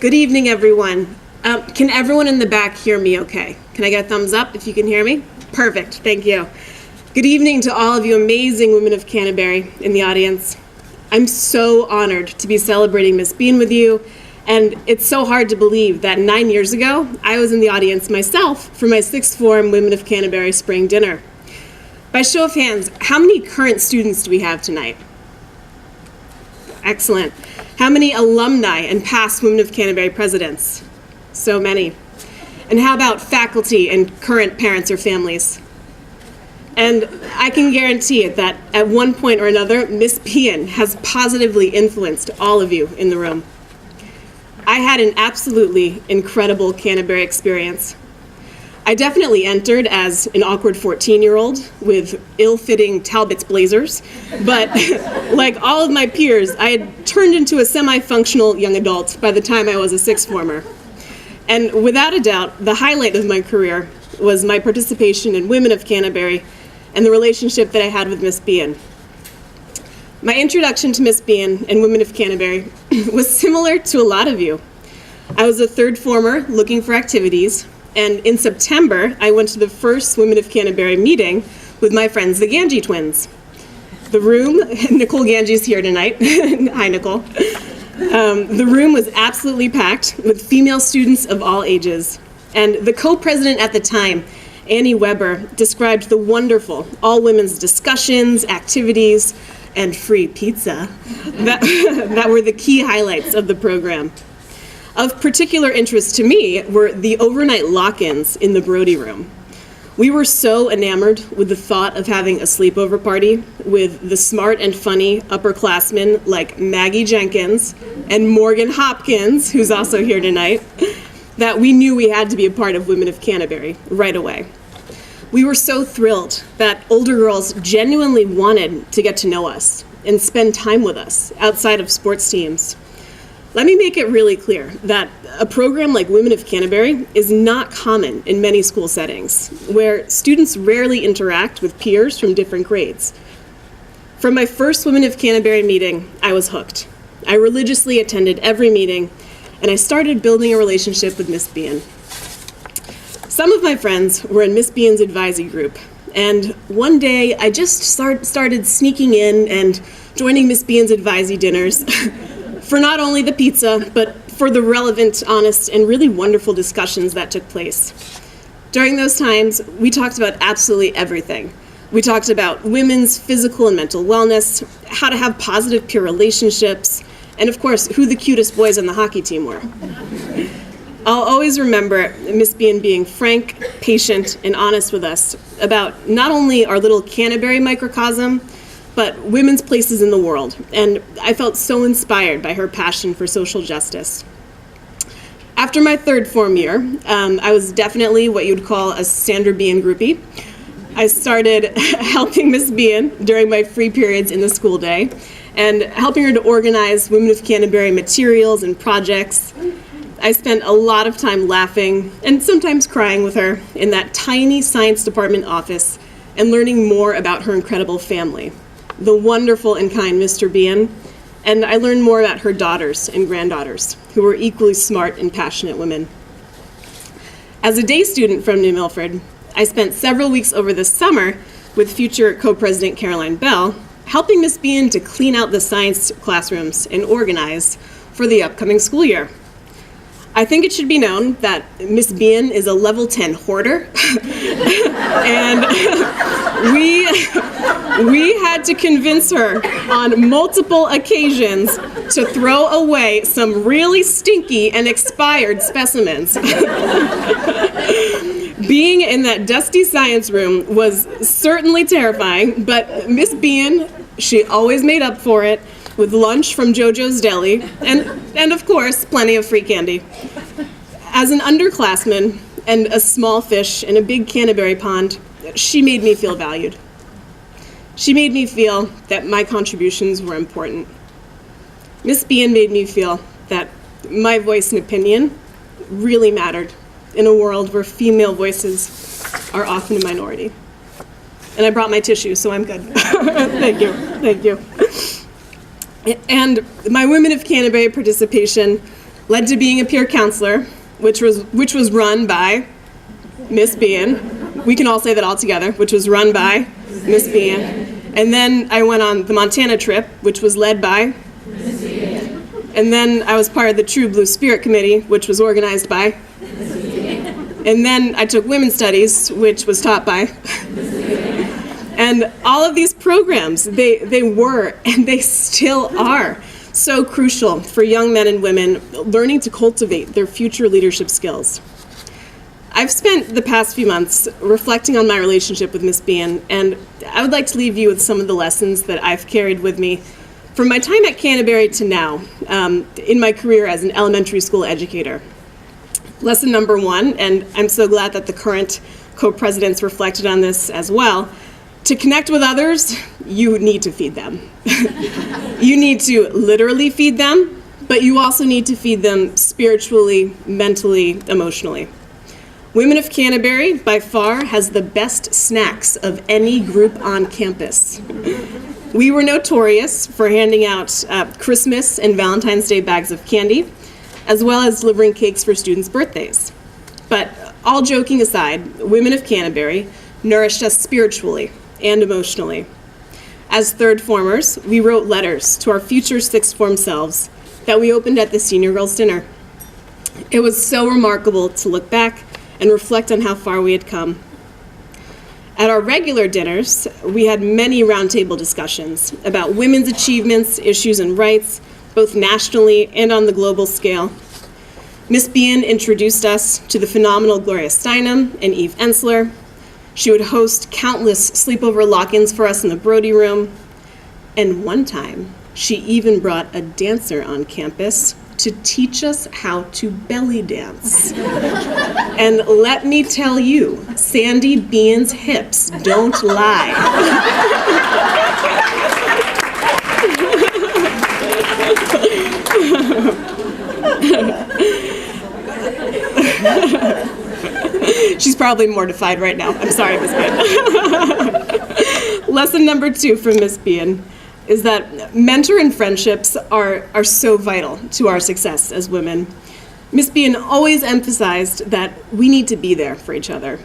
Good evening, everyone. Can everyone in the back hear me okay? Can I get a thumbs up if you can hear me? Perfect, thank you. Good evening to all of you amazing women of Canterbury in the audience. I'm so honored to be celebrating Miss Bean with you, and it's so hard to believe that 9 years ago, I was in the audience myself for my sixth form Women of Canterbury spring dinner. By show of hands, how many current students do we have tonight? Excellent. How many alumni and past Women of Canterbury presidents? So many. And how about faculty and current parents or families? And I can guarantee it that at one point or another, Miss Bean has positively influenced all of you in the room. I had an absolutely incredible Canterbury experience. I definitely entered as an awkward 14-year-old with ill-fitting Talbot's blazers, but like all of my peers, I had turned into a semi-functional young adult by the time I was a sixth former. And without a doubt, the highlight of my career was my participation in Women of Canterbury and the relationship that I had with Miss Bean. My introduction to Miss Bean and Women of Canterbury was similar to a lot of you. I was a third former looking for activities, and in September, I went to the first Women of Canterbury meeting with my friends, the Ganji twins. The room, Nicole Ganji's here tonight. Hi, Nicole. The room was absolutely packed with female students of all ages. And the co-president at the time, Annie Weber, described the wonderful all-women's discussions, activities, and free pizza that were the key highlights of the program. Of particular interest to me were the overnight lock-ins in the Brody room. We were so enamored with the thought of having a sleepover party with the smart and funny upperclassmen like Maggie Jenkins and Morgan Hopkins, who's also here tonight, that we knew we had to be a part of Women of Canterbury right away. We were so thrilled that older girls genuinely wanted to get to know us and spend time with us outside of sports teams. Let me make it really clear that a program like Women of Canterbury is not common in many school settings, where students rarely interact with peers from different grades. From my first Women of Canterbury meeting, I was hooked. I religiously attended every meeting, and I started building a relationship with Miss Bean. Some of my friends were in Miss Bean's advisory group, and one day I just started sneaking in and joining Miss Bean's advisory dinners for not only the pizza, but for the relevant, honest, and really wonderful discussions that took place. During those times, we talked about absolutely everything. We talked about women's physical and mental wellness, how to have positive peer relationships, and of course, who the cutest boys on the hockey team were. I'll always remember Miss Bean being frank, patient, and honest with us about not only our little Canterbury microcosm, but women's places in the world, and I felt so inspired by her passion for social justice. After my third form year, I was definitely what you'd call a Sandra Bean groupie. I started helping Miss Bean during my free periods in the school day, and helping her to organize Women of Canterbury materials and projects. I spent a lot of time laughing and sometimes crying with her in that tiny science department office and learning more about her incredible family, the wonderful and kind Mr. Bean, and I learned more about her daughters and granddaughters, who were equally smart and passionate women. As a day student from New Milford, I spent several weeks over the summer with future co-president Caroline Bell, helping Miss Bean to clean out the science classrooms and organize for the upcoming school year. I think it should be known that Miss Bean is a level 10 hoarder, and we had to convince her on multiple occasions to throw away some really stinky and expired specimens. Being in that dusty science room was certainly terrifying, but Miss Bean, she always made up for it with lunch from JoJo's Deli, and of course, plenty of free candy. As an underclassman and a small fish in a big Canterbury pond, she made me feel valued. She made me feel that my contributions were important. Miss Bean made me feel that my voice and opinion really mattered in a world where female voices are often a minority. And I brought my tissue, so I'm good. Thank you, thank you. And my Women of Canterbury participation led to being a peer counselor, which was run by Miss Bean. We can all say that all together, which was run by Miss Bean. And then I went on the Montana trip, which was led by Miss Bean. And then I was part of the True Blue Spirit Committee, which was organized by Miss Bean. And then I took Women's Studies, which was taught by Miss Bean. And all of these programs, they were, and they still are, so crucial for young men and women learning to cultivate their future leadership skills. I've spent the past few months reflecting on my relationship with Miss Bean, and I would like to leave you with some of the lessons that I've carried with me from my time at Canterbury to now, in my career as an elementary school educator. Lesson number 1, and I'm so glad that the current co-presidents reflected on this as well: to connect with others, you need to feed them. You need to literally feed them, but you also need to feed them spiritually, mentally, emotionally. Women of Canterbury, by far, has the best snacks of any group on campus. We were notorious for handing out Christmas and Valentine's Day bags of candy, as well as delivering cakes for students' birthdays. But all joking aside, women of Canterbury nourished us spiritually and emotionally. As third formers, we wrote letters to our future sixth form selves that we opened at the Senior Girls' Dinner. It was so remarkable to look back and reflect on how far we had come. At our regular dinners, we had many roundtable discussions about women's achievements, issues, and rights, both nationally and on the global scale. Miss Bean introduced us to the phenomenal Gloria Steinem and Eve Ensler. She would host countless sleepover lock-ins for us in the Brody Room. And one time, she even brought a dancer on campus to teach us how to belly dance. And let me tell you, Sandy Bean's hips don't lie. She's probably mortified right now. I'm sorry, Miss Bean. Lesson number 2 from Miss Bean is that mentor and friendships are so vital to our success as women. Miss Bean always emphasized that we need to be there for each other.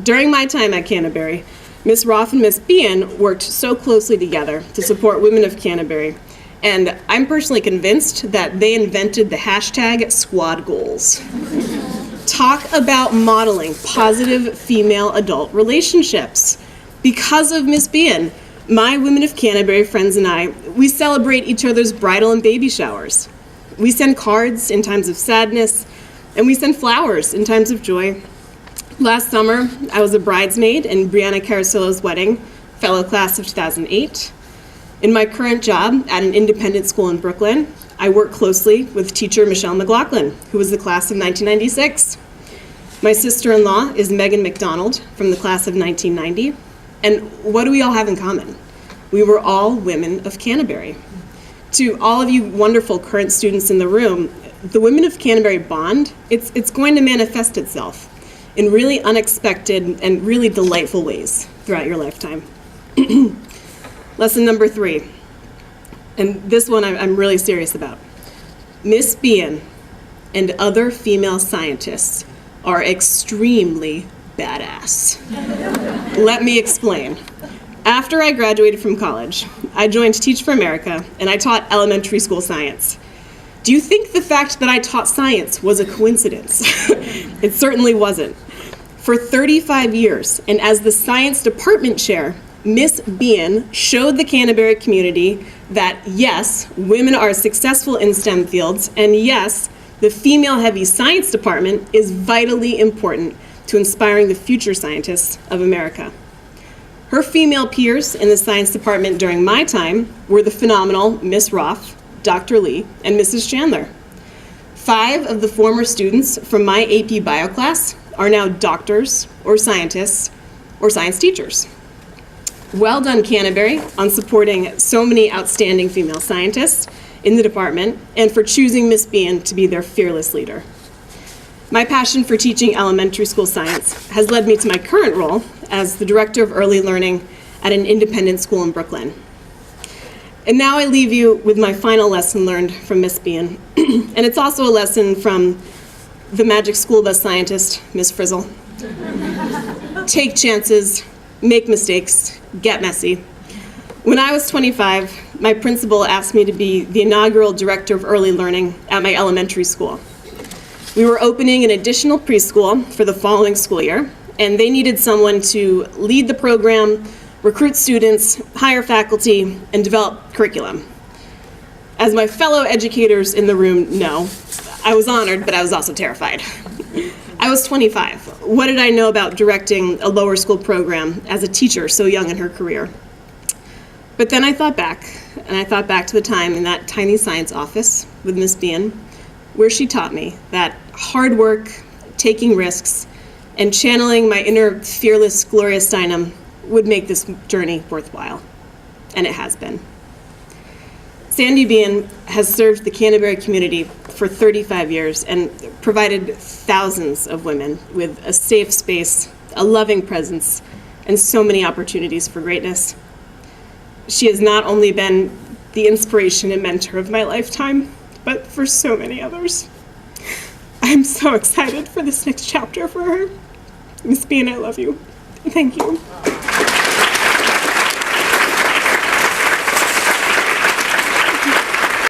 During my time at Canterbury, Miss Roth and Miss Bean worked so closely together to support women of Canterbury, and I'm personally convinced that they invented the hashtag squad goals. Talk about modeling positive female adult relationships. Because of Miss Bean, my Women of Canterbury friends and I, we celebrate each other's bridal and baby showers. We send cards in times of sadness, and we send flowers in times of joy. Last summer, I was a bridesmaid in Brianna Carasillo's wedding, fellow class of 2008. In my current job at an independent school in Brooklyn, I work closely with teacher Michelle McLaughlin, who was the class of 1996. My sister-in-law is Megan McDonald from the class of 1990. And what do we all have in common? We were all women of Canterbury. To all of you wonderful current students in the room, the Women of Canterbury bond, it's going to manifest itself in really unexpected and really delightful ways throughout your lifetime. Lesson number 3, and this one I'm really serious about. Miss Bean and other female scientists are extremely badass. Let me explain. After I graduated from college, I joined Teach for America, and I taught elementary school science. Do you think the fact that I taught science was a coincidence? It certainly wasn't. For 35 years, and as the science department chair, Miss Bean showed the Canterbury community that yes, women are successful in STEM fields, and yes, the female-heavy science department is vitally important to inspiring the future scientists of America. Her female peers in the science department during my time were the phenomenal Miss Roth, Dr. Lee, and Mrs. Chandler. 5 of the former students from my AP Bio class are now doctors or scientists or science teachers. Well done, Canterbury, on supporting so many outstanding female scientists in the department and for choosing Miss Bean to be their fearless leader. My passion for teaching elementary school science has led me to my current role as the Director of Early Learning at an independent school in Brooklyn. And now I leave you with my final lesson learned from Miss Bean. And it's also a lesson from the magic school bus scientist, Miss Frizzle. Take chances, make mistakes, get messy. When I was 25, my principal asked me to be the inaugural director of early learning at my elementary school. We were opening an additional preschool for the following school year, and they needed someone to lead the program, recruit students, hire faculty, and develop curriculum. As my fellow educators in the room know, I was honored, but I was also terrified. I was 25. What did I know about directing a lower school program as a teacher so young in her career? But then I thought back to the time in that tiny science office with Miss Bean, where she taught me that hard work, taking risks, and channeling my inner fearless Gloria Steinem would make this journey worthwhile. And it has been. Sandy Bean has served the Canterbury community for 35 years and provided thousands of women with a safe space, a loving presence, and so many opportunities for greatness. She has not only been the inspiration and mentor of my lifetime, but for so many others. I'm so excited for this next chapter for her. Miss Bean, I love you. Thank you.